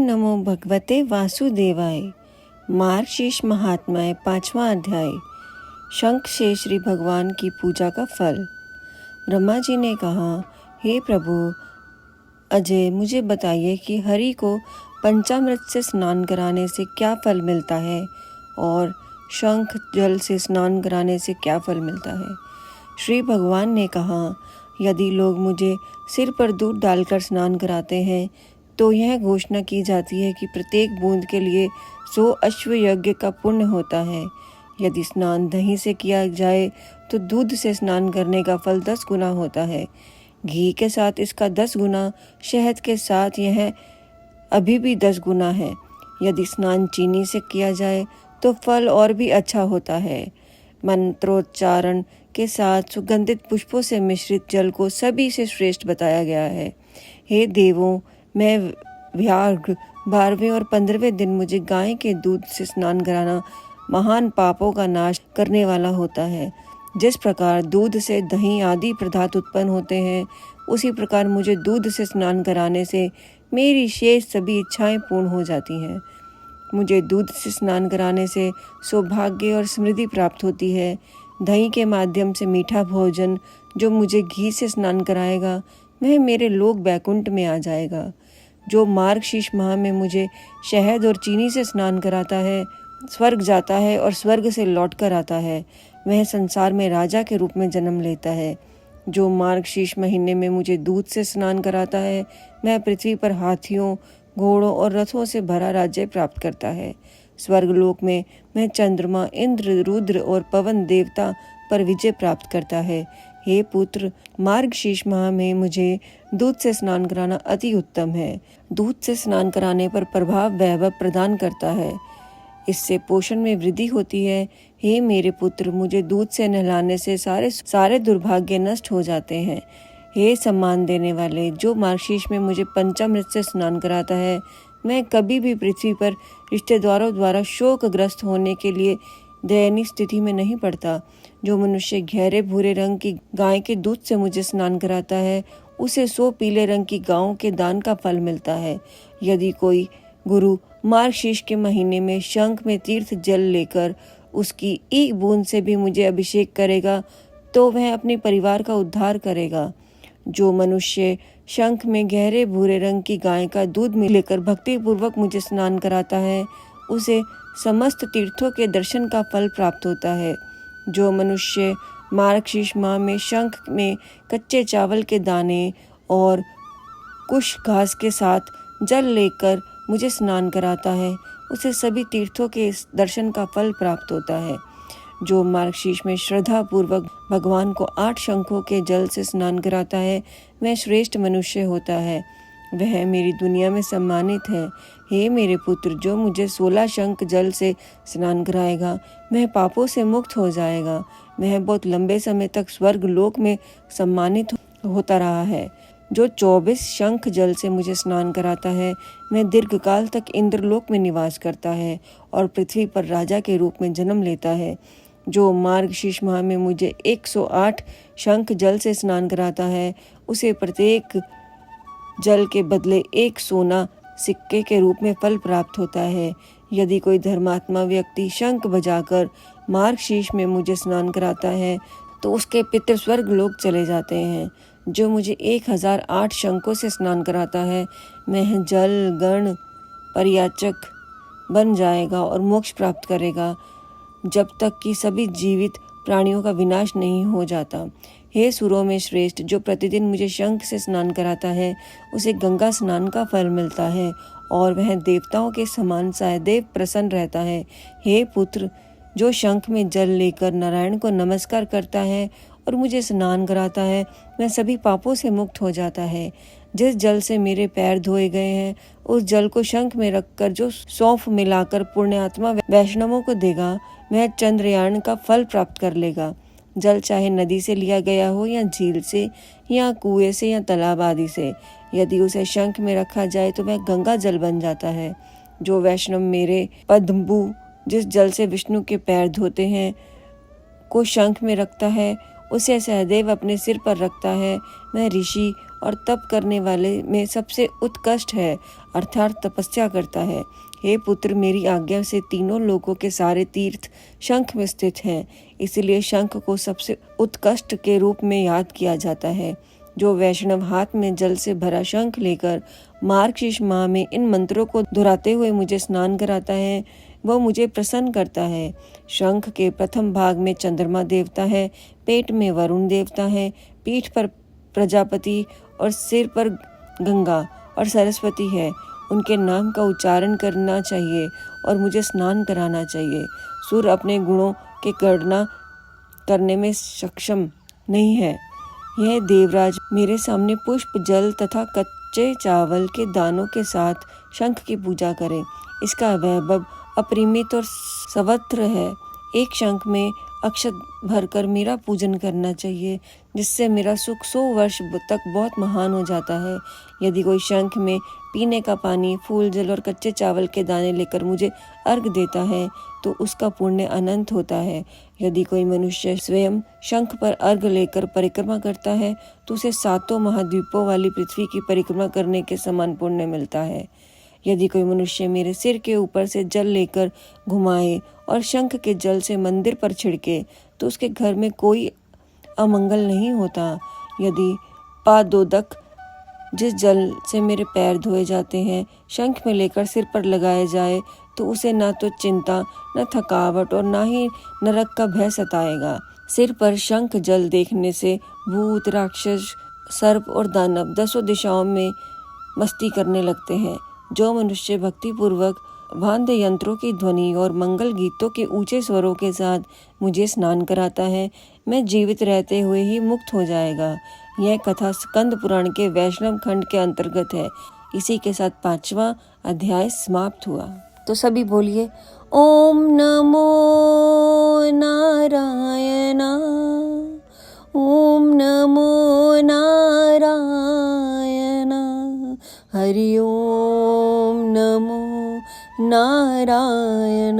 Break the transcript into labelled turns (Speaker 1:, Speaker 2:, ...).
Speaker 1: नमो भगवते वासुदेवाय। मार्गशीर्ष महात्म्य 5वां अध्याय। शंख से श्री भगवान की पूजा का फल। ब्रह्मा जी ने कहा, हे प्रभु अजय, मुझे बताइए कि हरि को पंचामृत से स्नान कराने से क्या फल मिलता है और शंख जल से स्नान कराने से क्या फल मिलता है। श्री भगवान ने कहा, यदि लोग मुझे सिर पर दूध डालकर स्नान कराते हैं तो यह घोषणा की जाती है कि प्रत्येक बूंद के लिए 100 अश्व यज्ञ का पुण्य होता है। यदि स्नान दही से किया जाए तो दूध से स्नान करने का फल 10 गुना होता है। घी के साथ इसका 10 गुना, शहद के साथ यह अभी भी 10 गुना है। यदि स्नान चीनी से किया जाए तो फल और भी अच्छा होता है। मंत्रोच्चारण के साथ सुगंधित पुष्पों से मिश्रित जल को सभी से श्रेष्ठ बताया गया है। हे देवों, मैं व्याघ्र 12वें और 15वें दिन मुझे गाय के दूध से स्नान कराना महान पापों का नाश करने वाला होता है। जिस प्रकार दूध से दही आदि पदार्थ उत्पन्न होते हैं, उसी प्रकार मुझे दूध से स्नान कराने से मेरी शेष सभी इच्छाएं पूर्ण हो जाती हैं। मुझे दूध से स्नान कराने से सौभाग्य और समृद्धि प्राप्त होती है। दही के माध्यम से मीठा भोजन जो मुझे घी से स्नान कराएगा, वह मेरे लोक बैकुंठ में आ जाएगा। जो मार्गशीर्ष माह में मुझे शहद और चीनी से स्नान कराता है, स्वर्ग जाता है और स्वर्ग से लौट कर आता है। वह संसार में राजा के रूप में जन्म लेता है। जो मार्गशीर्ष महीने में मुझे दूध से स्नान कराता है, वह पृथ्वी पर हाथियों, घोड़ों और रथों से भरा राज्य प्राप्त करता है। स्वर्गलोक में वह चंद्रमा, इंद्र, रुद्र और पवन देवता पर विजय प्राप्त करता है। हे पुत्र, मार्गशीर्ष माह में मुझे दूध से स्नान कराना अति उत्तम है। दूध से स्नान कराने पर प्रभाव वैभव प्रदान करता है। इससे पोषण में वृद्धि होती है। हे मेरे पुत्र, मुझे दूध से नहलाने से सारे दुर्भाग्य नष्ट हो जाते हैं। हे सम्मान देने वाले, जो मार्गशीर्ष में मुझे पंचामृत से स्नान कराता है, मैं कभी भी पृथ्वी पर रिश्तेदारों द्वारा शोकग्रस्त होने के लिए दयनीय स्थिति में नहीं पड़ता। जो मनुष्य गहरे भूरे रंग की गाय के दूध से मुझे स्नान कराता है, उसे 100 पीले रंग की गायों के दान का फल मिलता है। यदि कोई गुरु मार्गशीर्ष के महीने में शंख में तीर्थ जल लेकर उसकी एक बूंद से भी मुझे अभिषेक करेगा तो वह अपने परिवार का उद्धार करेगा। जो मनुष्य शंख में गहरे भूरे रंग की गाय का दूध लेकर भक्ति पूर्वक मुझे स्नान कराता है, उसे समस्त तीर्थों के दर्शन का फल प्राप्त होता है। जो मनुष्य मार्गशीर्ष माह में शंख में कच्चे चावल के दाने और कुश घास के साथ जल लेकर मुझे स्नान कराता है, उसे सभी तीर्थों के दर्शन का फल प्राप्त होता है। जो मार्गशीर्ष में श्रद्धा पूर्वक भगवान को 8 शंखों के जल से स्नान कराता है, वह श्रेष्ठ मनुष्य होता है। वह मेरी दुनिया में सम्मानित है। हे मेरे पुत्र, जो मुझे 16 शंख जल से स्नान कराएगा, वह पापों से मुक्त हो जाएगा। वह बहुत लंबे समय तक स्वर्ग लोक में सम्मानित होता रहा है। जो 24 शंख जल से मुझे स्नान कराता है, वह दीर्घकाल तक इंद्रलोक में निवास करता है और पृथ्वी पर राजा के रूप में जन्म लेता है। जो मार्गशीर्ष माह में मुझे 108 शंख जल से स्नान कराता है, उसे प्रत्येक जल के बदले 1 सोना सिक्के के रूप में फल प्राप्त होता है। यदि कोई धर्मात्मा व्यक्ति शंख बजाकर मार्गशीर्ष में मुझे स्नान कराता है तो उसके पितृ स्वर्ग लोक चले जाते हैं। जो मुझे 1008 शंखों से स्नान कराता है, वह जल गण परियाचक बन जाएगा और मोक्ष प्राप्त करेगा, जब तक कि सभी जीवित प्राणियों का विनाश नहीं हो जाता। हे सुरों में श्रेष्ठ, जो प्रतिदिन मुझे शंख से स्नान कराता है, उसे गंगा स्नान का फल मिलता है और वह देवताओं के समान सदैव प्रसन्न रहता है। हे पुत्र, जो शंख में जल लेकर नारायण को नमस्कार करता है और मुझे स्नान कराता है, वह सभी पापों से मुक्त हो जाता है। जिस जल से मेरे पैर धोए गए हैं, उस जल को शंख में रखकर जो सौंफ मिलाकर पुण्यात्मा वैष्णवों को देगा, वह चंद्रयान का फल प्राप्त कर लेगा। जल चाहे नदी से लिया गया हो या झील से या कुएं से या तालाब आदि से, यदि उसे शंख में रखा जाए तो वह गंगा जल बन जाता है। जो वैष्णव मेरे पद्मबू, जिस जल से विष्णु के पैर धोते हैं, को शंख में रखता है, उसे सहदेव अपने सिर पर रखता है, वह ऋषि और तप करने वाले में सबसे उत्कृष्ट है, अर्थात तपस्या करता है। हे पुत्र, मेरी आज्ञा से तीनों लोकों के सारे तीर्थ शंख में स्थित हैं, इसलिए शंख को सबसे उत्कृष्ट के रूप में याद किया जाता है। जो वैष्णव हाथ में जल से भरा शंख लेकर मार्गशीर्ष माह में इन मंत्रों को दोहराते हुए मुझे स्नान कराता है, वह मुझे प्रसन्न करता है। शंख के प्रथम भाग में चंद्रमा देवता है, पेट में वरुण देवता है, पीठ पर प्रजापति और सिर पर गंगा और सरस्वती है। उनके नाम का उच्चारण करना चाहिए और मुझे स्नान कराना चाहिए। सूर्य अपने गुणों के गणना करने में सक्षम नहीं है। यह देवराज मेरे सामने पुष्प, जल तथा कच्चे चावल के दानों के साथ शंख की पूजा करें। इसका वैभव अपरिमित और सर्वत्र है। एक शंख में अक्षत भरकर मेरा पूजन करना चाहिए, जिससे मेरा सुख 100 वर्ष तक बहुत महान हो जाता है। यदि कोई शंख में पीने का पानी, फूल, जल और कच्चे चावल के दाने लेकर मुझे अर्घ देता है तो उसका पुण्य अनंत होता है। यदि कोई मनुष्य स्वयं शंख पर अर्घ लेकर परिक्रमा करता है तो उसे 7 महाद्वीपों वाली पृथ्वी की परिक्रमा करने के समान पुण्य मिलता है। यदि कोई मनुष्य मेरे सिर के ऊपर से जल लेकर घुमाए और शंख के जल से मंदिर पर छिड़के तो उसके घर में कोई अमंगल नहीं होता। यदि पादोदक, जिस जल से मेरे पैर धोए जाते हैं, शंख में लेकर सिर पर लगाया जाए तो उसे न तो चिंता, न थकावट और न ही नरक का भय सताएगा। सिर पर शंख जल देखने से भूत, राक्षस, सर्प और दानव 10 दिशाओं में मस्ती करने लगते हैं। जो मनुष्य भक्तिपूर्वक वाद्य यंत्रों की ध्वनि और मंगल गीतों के ऊंचे स्वरों के साथ मुझे स्नान कराता है, मैं जीवित रहते हुए ही मुक्त हो जाएगा। यह कथा स्कंद पुराण के वैष्णव खंड के अंतर्गत है। इसी के साथ 5वां अध्याय समाप्त हुआ। तो सभी बोलिए ओम नमो नारायण, ओम नमो नारायण, हरि ओम नमो नारायण।